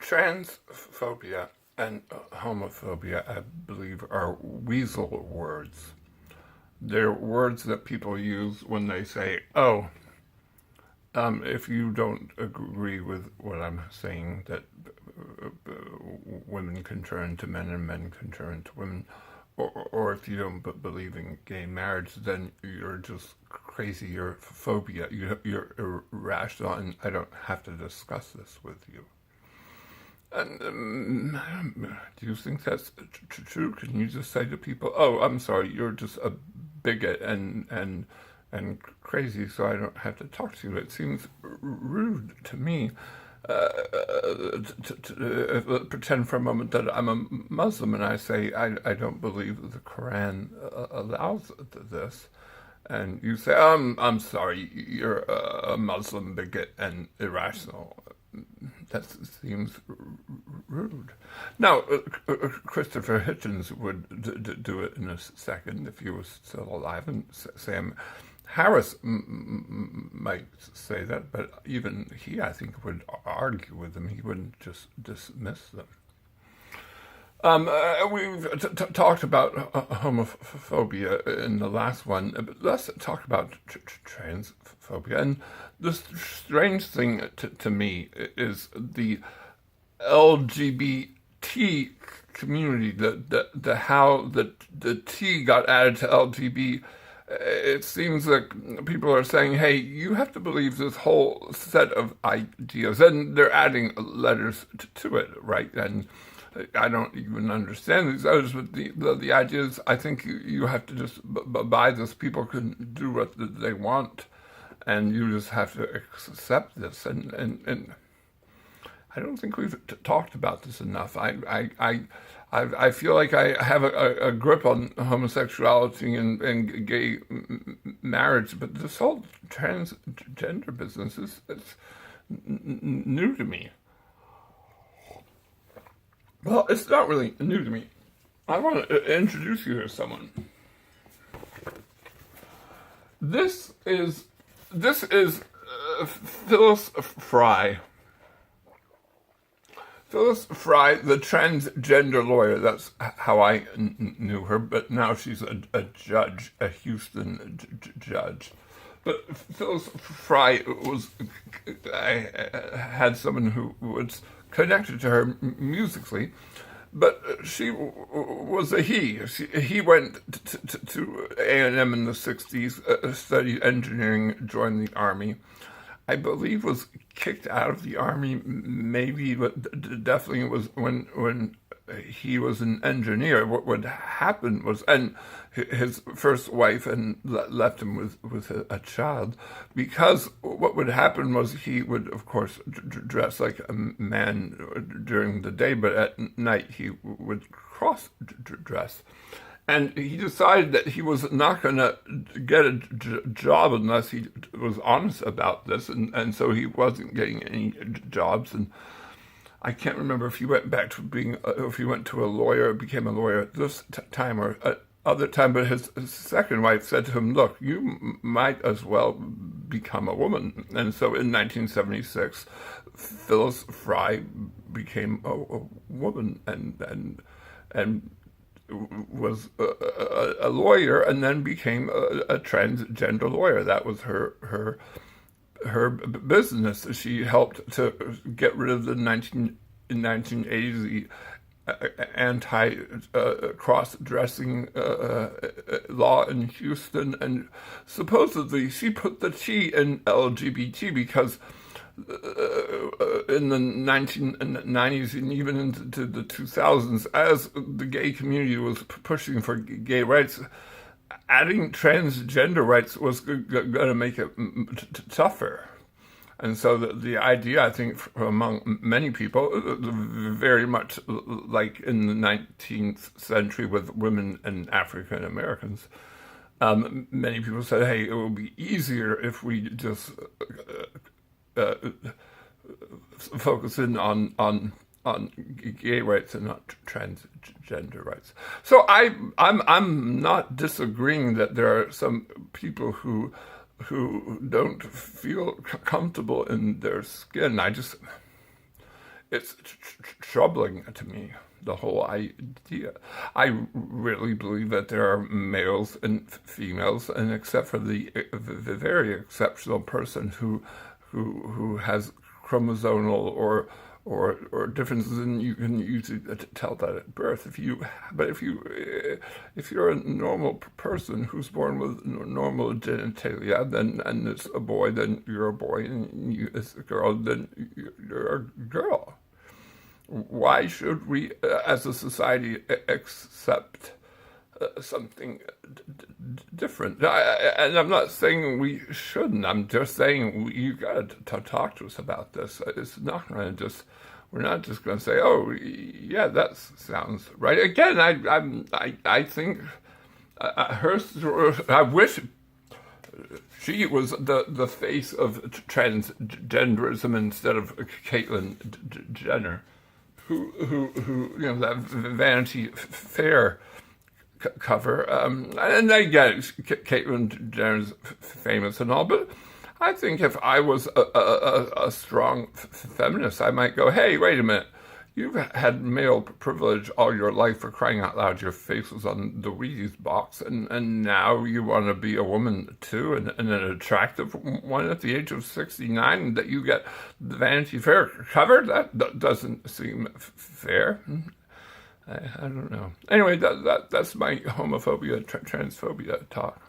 Transphobia and homophobia, I believe, are weasel words. They're words that people use when they say, oh, if you don't agree with what I'm saying, that women can turn to men and men can turn to women, or if you don't believe in gay marriage, then you're just crazy, you're phobia, you're irrational, and I don't have to discuss this with you. And do you think that's true? Can you just say to people, "Oh, I'm sorry, you're just a bigot and crazy, so I don't have to talk to you"? It seems rude to me. Pretend for a moment that I'm a Muslim and I say I don't believe the Quran allows this, and you say, I'm sorry, you're a Muslim bigot and irrational. That seems rude. Now, Christopher Hitchens would do it in a second if he was still alive, and Sam Harris might say that, but even he, I think, would argue with them. He wouldn't just dismiss them. We've talked about homophobia in the last one, but let's talk about transphobia. And the strange thing to me is the LGBT community, the how the T got added to LGBT. It seems like people are saying, hey, you have to believe this whole set of ideas, and they're adding letters to it, right? And I don't even understand these others, but the idea is, I think you have to just buy this. People can do what they want, and you just have to accept this. And I don't think we've talked about this enough. I feel like I have a grip on homosexuality and gay marriage, but this whole transgender business is new to me. Well, it's not really new to me. I want to introduce you to someone. This is Phyllis Fry. Phyllis Fry, the transgender lawyer. That's how I knew her, but now she's a judge, a Houston judge. But Phyllis Fry I had someone who was connected to her musically, but she was a he. He went to A&M in the 60s, studied engineering, joined the Army. I believe was kicked out of the Army, maybe, but definitely it was when he was an engineer. What would happen was, and his first wife and left him with a child, because what would happen was he would, of course, dress like a man during the day, but at night he would cross-dress. And he decided that he was not going to get a job unless he was honest about this, and so he wasn't getting any jobs. And I can't remember if he went back to if he went to a lawyer, became a lawyer at this time or other time, but his second wife said to him, look, you might as well become a woman. And so in 1976, Phyllis Fry became a woman and was a lawyer, and then became a transgender lawyer. That was her business. She helped to get rid of the 1980s anti cross-dressing law in Houston, and supposedly she put the T in LGBT because in the 1990s and even into the 2000s, as the gay community was pushing for gay rights, adding transgender rights was going to make it tougher. And so the idea, I think, among many people, very much like in the 19th century with women and African Americans, many people said, hey, it will be easier if we just focus in on gay rights and not transgender rights. So I'm not disagreeing that there are some people who don't feel comfortable in their skin. it's troubling to me, the whole idea. I really believe that there are males and females, and except for the very exceptional person who has chromosomal or differences, and you can usually tell that at birth. If you're a normal person who's born with normal genitalia, then and it's a boy, then you're a boy, and you it's a girl, then you're a girl. Why should we, as a society, accept something different? And I'm not saying we shouldn't. I'm just saying you got to talk to us about this. It's not going to just. We're not just going to say, "Oh, yeah, that sounds right." Again, I think her. I wish she was the face of transgenderism instead of Caitlyn Jenner, who that Vanity Fair cover. And I get it, Caitlyn Jenner's famous and all, but I think if I was a strong feminist, I might go, hey, wait a minute. You've had male privilege all your life, for crying out loud. Your face was on the Wheaties box, and now you want to be a woman too, and an attractive one at the age of 69, that you get the Vanity Fair cover? That doesn't seem fair. I don't know. Anyway, that's my homophobia, transphobia talk.